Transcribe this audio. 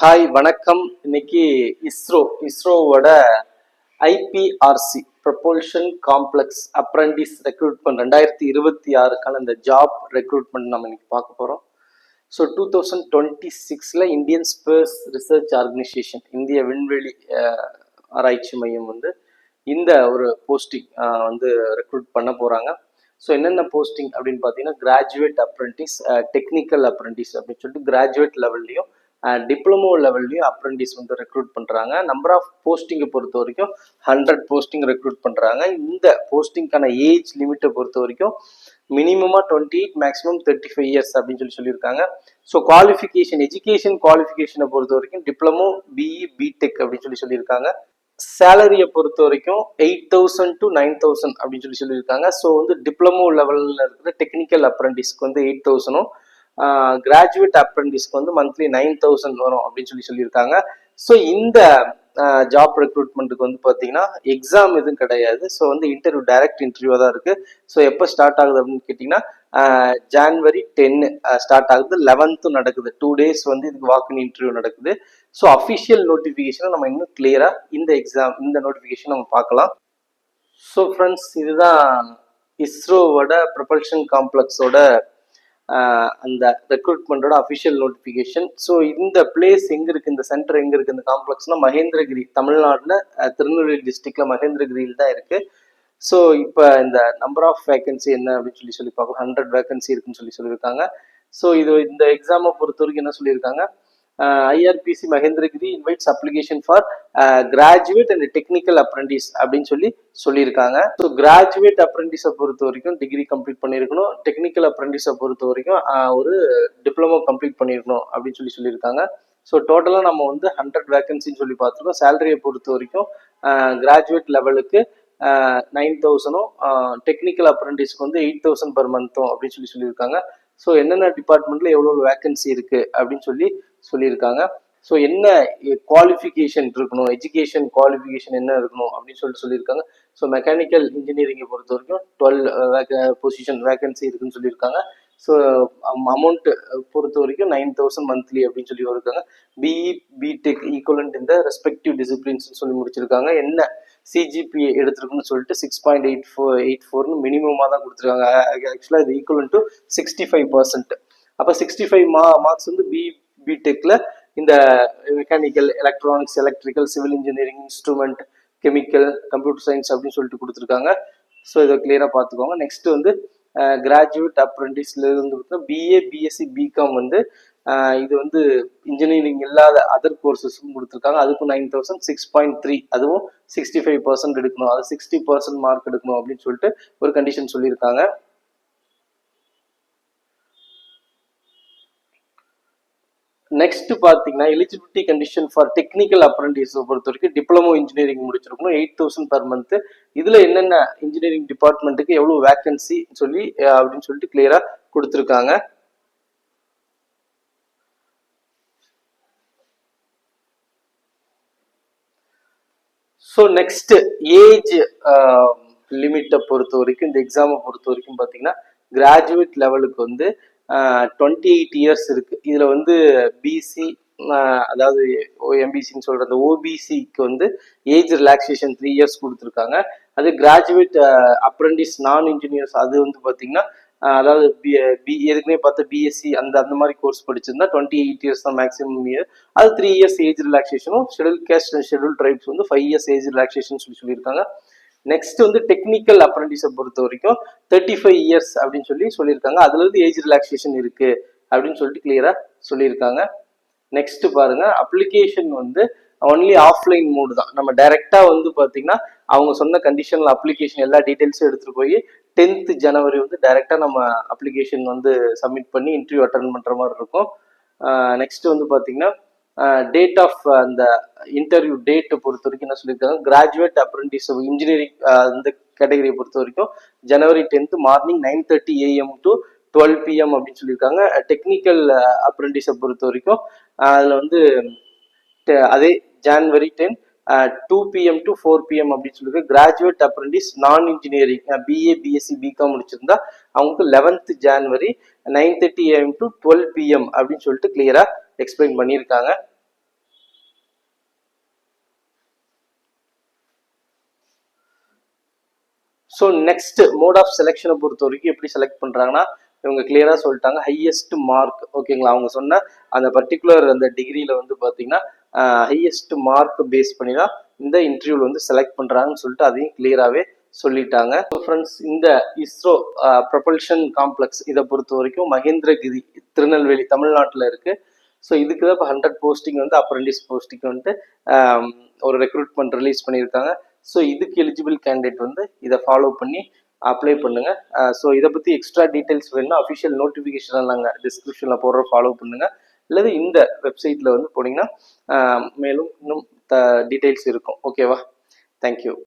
Hi வணக்கம். இன்னைக்கு இஸ்ரோவோட IPRC propulsion complex apprentice recruitment 2026க்கான இந்த ஜாப் ரெக்ரூட்மெண்ட் நம்ம இன்னைக்கு பார்க்க போகிறோம். So 2026 Indian space research organisation, இந்திய விண்வெளி ஆராய்ச்சி மையம் இந்த ஒரு போஸ்டிங் ரெக்ரூட் பண்ண போகிறாங்க. ஸோ என்னென்ன போஸ்டிங் அப்படின்னு பார்த்தீங்கன்னா, கிராஜுவேட் அப்ரண்டிஸ், டெக்னிக்கல் அப்ரண்டிஸ் அப்படின்னு சொல்லிட்டு கிராஜுவேட் லெவல்லையும் டிப்ளமோ லெவல்லையும் அப்ரண்டிஸ் ரெக்ரூட் பண்ணுறாங்க. நம்பர் ஆஃப் போஸ்டிங்கை பொறுத்த வரைக்கும் 100 போஸ்டிங் ரெக்ரூட் பண்ணுறாங்க. இந்த போஸ்டிங்கான ஏஜ் லிமிட்டை பொறுத்த வரைக்கும் மினிமமாக 28, மேக்ஸிமம் 35 இயர்ஸ் அப்படின்னு சொல்லியிருக்காங்க. ஸோ குவாலிஃபிகேஷன், எஜுகேஷன் குவாலிஃபிகேஷனை பொறுத்த வரைக்கும் டிப்ளமோ, பிஇ, பிடெக் அப்படின்னு சொல்லியிருக்காங்க. சேலரியை பொறுத்த வரைக்கும் 8,000 to 9,000 அப்படின்னு சொல்லியிருக்காங்க. ஸோ டிப்ளமோ லெவலில் இருக்கிற டெக்னிக்கல் அப்ரண்டிஸ்க்கு 8,000, கிராஜுவேட் அப்ரண்டிஸ்க்கு மந்த்லி 9,000 வரும் அப்படின்னு சொல்லியிருக்காங்க. ஸோ இந்த ஜாப் ரெக்ரூட்மெண்ட்டுக்கு பார்த்தீங்கன்னா எக்ஸாம் எதுவும் கிடையாது. ஸோ இன்டர்வியூ, டைரக்ட் இன்டர்வியூவாக தான் இருக்குது. ஸோ எப்போ ஸ்டார்ட் ஆகுது அப்படின்னு கேட்டிங்கன்னா, January 10 ஸ்டார்ட் ஆகுது, 11th நடக்குது. 2 days இதுக்கு வாக்கின் இன்டர்வியூ நடக்குது. ஸோ அஃபிஷியல் நோட்டிஃபிகேஷனை நம்ம இன்னும் கிளியராக இந்த நோட்டிஃபிகேஷன் நம்ம பார்க்கலாம். ஸோ ஃப்ரெண்ட்ஸ், இதுதான் இஸ்ரோவோட ப்ரொபல்ஷன் காம்ப்ளெக்ஸோட அந்த ரெக்ரூட்மெண்ட்டோட அஃபிஷியல் நோட்டிஃபிகேஷன். ஸோ இந்த பிளேஸ் எங்கே இருக்குது, இந்த சென்டர் எங்கே இருக்குது, இந்த காம்ப்ளெக்ஸ்னால் மகேந்திரகிரி, தமிழ்நாட்டில் திருநெல்வேலி டிஸ்ட்ரிக்டில் மகேந்திரகிரியில் தான் இருக்குது. ஸோ இப்போ இந்த நம்பர் ஆஃப் வேகன்சி என்ன அப்படின்னு சொல்லி பார்க்கலாம். 100 வேகன்சி இருக்குன்னு சொல்லியிருக்காங்க. ஸோ இந்த எக்ஸாமை பொறுத்த வரைக்கும் என்ன சொல்லியிருக்காங்க, IRPC Mahendragiri invites application for graduate and technical apprentice அப்படின்னு சொல்லியிருக்காங்க. ஸோ கிராஜுவேட் அப்ரண்டிஸை பொறுத்த வரைக்கும் டிகிரி கம்ப்ளீட் பண்ணியிருக்கணும். டெக்னிக்கல் அப்ரண்டிஸை பொறுத்த வரைக்கும் ஒரு டிப்ளமோ கம்ப்ளீட் பண்ணியிருக்கணும் அப்படின்னு சொல்லியிருக்காங்க. ஸோ டோட்டலாக நம்ம 100 வேகன்சின்னு சொல்லி பார்த்துருக்கோம். சேலரியை பொறுத்த வரைக்கும் கிராஜுவேட் லெவலுக்கு 9,000, டெக்னிக்கல் அப்ரண்டிஸ்க்கு 8,000 per month அப்படின்னு சொல்லியிருக்காங்க. ஸோ என்னென்ன டிபார்ட்மெண்ட்ல எவ்வளோ வேகன்சி இருக்கு அப்படின்னு சொல்லியிருக்காங்க. ஸோ என்ன குவாலிஃபிகேஷன் இருக்கணும், எஜுகேஷன் குவாலிஃபிகேஷன் என்ன இருக்கணும் அப்படின்னு சொல்லியிருக்காங்க. ஸோ மெக்கானிக்கல் இன்ஜினியரிங்கை பொறுத்த வரைக்கும் 12 பொசிஷன் வேகன்சி இருக்குன்னு சொல்லியிருக்காங்க. ஸோ அமௌண்ட் பொறுத்த வரைக்கும் 9,000 மந்த்லி அப்படின்னு சொல்லியிருக்காங்க. பிஇ, பிடெக் ஈக்குவலண்ட் இந்த ரெஸ்பெக்டிவ் டிசிப்ளின்ஸ் சொல்லி முடிச்சிருக்காங்க. என்ன சிஜிபிஏ எடுத்துருக்குன்னு சொல்லிட்டு 6.84 மினிமமாக தான் கொடுத்துருக்காங்க. ஆக்சுவலாக இது ஈக்குவலன் டு 65%. அப்போ 65 மார்க்ஸ் பிடெக்ல இந்த mechanical, electronics, electrical, civil engineering, instrument, chemical, computer science அப்படின்னு சொல்லிட்டு கொடுத்துருக்காங்க. ஸோ இதை கிளியராக பார்த்துக்கோங்க. நெக்ஸ்ட் கிராஜுவேட் அப்ரண்டிஸ்ல இருந்து பிஏ, பிஎஸ்சி, பிகாம் இது இன்ஜினியரிங் இல்லாத அதர் கோர்சஸும் கொடுத்துருக்காங்க. அதுக்கும் 9,000, 6.3, அதுவும் 65% எடுக்கணும், அது 60% மார்க் எடுக்கணும் அப்படின்னு சொல்லிட்டு ஒரு கண்டிஷன் சொல்லியிருக்காங்க. நெக்ஸ்ட் பார்த்தீங்கன்னா, eligibility condition for technical apprentice பொறுத்த வரைக்கும் டிப்ளமோ இன்ஜினியரிங் முடிச்சிருக்கணும், 8,000 per month. இதுல என்னென்ன இன்ஜினியரிங் டிபார்ட்மெண்ட்டுக்கு எவ்வளவு வேகன்சி அப்படின்னு சொல்லிட்டு கிளியரா கொடுத்துருக்காங்க. ஸோ நெக்ஸ்ட் ஏஜ் லிமிட்டை பொறுத்த வரைக்கும், இந்த எக்ஸாமை பொறுத்த வரைக்கும் பார்த்தீங்கன்னா, கிராஜுவேட் லெவலுக்கு 28 இயர்ஸ் இருக்கு. இதுல பிசி, அதாவது எம்பிசின்னு சொல்ற அந்த ஓபிசிக்கு ஏஜ் ரிலாக்ஸேஷன் 3 இயர்ஸ் கொடுத்துருக்காங்க. அது கிராஜுவேட் அப்ரண்டிஸ் நான் இன்ஜினியர்ஸ் அது பார்த்தீங்கன்னா, அதாவது ஏற்கனவே பார்த்த பிஎஸ்சி அந்த மாதிரி கோர்ஸ் படிச்சிருந்தா 28 இயர்ஸ் தான் மேக்ஸிமம் இயர். அது 3 இயர்ஸ் ஏஜ் ரிலாக்ஸேஷனும், schedule caste and schedule tribes 5 years age relaxation சொல்லியிருக்காங்க. நெக்ஸ்ட் டெக்னிக்கல் அப்ரண்டிஸை பொறுத்த வரைக்கும் 35 இயர்ஸ் அப்படின்னு சொல்லியிருக்காங்க. அதுல இருந்து ஏஜ் ரிலாக்ஸேஷன் இருக்கு அப்படின்னு சொல்லிட்டு கிளியரா சொல்லியிருக்காங்க. நெக்ஸ்ட் பாருங்க, அப்ளிகேஷன் ஒன்லி ஆஃப்லைன் மோடு தான். நம்ம டைரக்டா பாத்தீங்கன்னா அவங்க சொன்ன கண்டிஷன்ல அப்ளிகேஷன் எல்லா டீடைல்ஸும் எடுத்துட்டு போய் 10th January டைரக்டா நம்ம அப்ளிகேஷன் சப்மிட் பண்ணி இன்டர்வியூ அட்டன் பண்ற மாதிரி இருக்கும். நெக்ஸ்ட் பாத்தீங்கன்னா, டேட் ஆஃப் அந்த இன்டர்வியூ டேட்டை பொறுத்த வரைக்கும் என்ன சொல்லியிருக்காங்க, கிராஜுவேட் அப்ரண்டிஸ் இன்ஜினியரிங் இந்த கேட்டகரியை பொறுத்த வரைக்கும் January 10 morning 9:30 AM to 12 PM அப்படின்னு சொல்லியிருக்காங்க. டெக்னிக்கல் அப்ரண்டிஸை பொறுத்த வரைக்கும் அதில் அதே January 10 2 PM to 4 PM அப்படின்னு சொல்லியிருக்காங்க. கிராஜுவேட் அப்ரண்டிஸ் நான் இன்ஜினியரிங் பிஏ, பிஎஸ்சி, பிகாம் முடிச்சிருந்தா அவங்களுக்கு 11th January 9:30 AM to 12 PM அப்படின்னு சொல்லிட்டு கிளியரா எக்ஸ்பிளைன் பண்ணியிருக்காங்க. ஸோ நெக்ஸ்ட் மோட் ஆஃப் செலெக்ஷனை பொறுத்த வரைக்கும் எப்படி செலக்ட் பண்ணுறாங்கன்னா, இவங்க கிளியராக சொல்லிட்டாங்க ஹையஸ்ட் மார்க். ஓகேங்களா, அவங்க சொன்ன அந்த பர்டிகுலர் அந்த டிகிரியில் வந்து பார்த்தீங்கன்னா ஹையஸ்ட் மார்க் பேஸ் பண்ணி தான் இந்த இன்டர்வியூவில் வந்து செலக்ட் பண்ணுறாங்கன்னு சொல்லிட்டு அதையும் கிளியராகவே சொல்லிட்டாங்க. ஃப்ரெண்ட்ஸ், இந்த இஸ்ரோ ப்ரொபல்ஷன் காம்ப்ளெக்ஸ் இதை பொறுத்த வரைக்கும் மகேந்திரகிரி, திருநெல்வேலி, தமிழ்நாட்டில் இருக்கு. ஸோ இதுக்கு தான் இப்போ 100 போஸ்டிங் வந்து அப்ரெண்டிஸ் போஸ்டிங் வந்துட்டு ஒரு ரெக்ரூட்மெண்ட் ரிலீஸ் பண்ணியிருக்காங்க. ஸோ இதுக்கு எலிஜிபிள் கேண்டிடேட் வந்து இதை ஃபாலோ பண்ணி அப்ளை பண்ணுங்க. ஸோ இதை பற்றி எக்ஸ்ட்ரா டீட்டெயில்ஸ் வேணும்னா அஃபிஷியல் நோட்டிஃபிகேஷன் நாங்கள் டிஸ்கிரிப்ஷனில் போடுற ஃபாலோ பண்ணுங்க. அல்லது இந்த வெப்சைட்டில் வந்து போனீங்கன்னா மேலும் இன்னும் டீட்டெயில்ஸ் இருக்கும். ஓகேவா? தேங்க்யூ.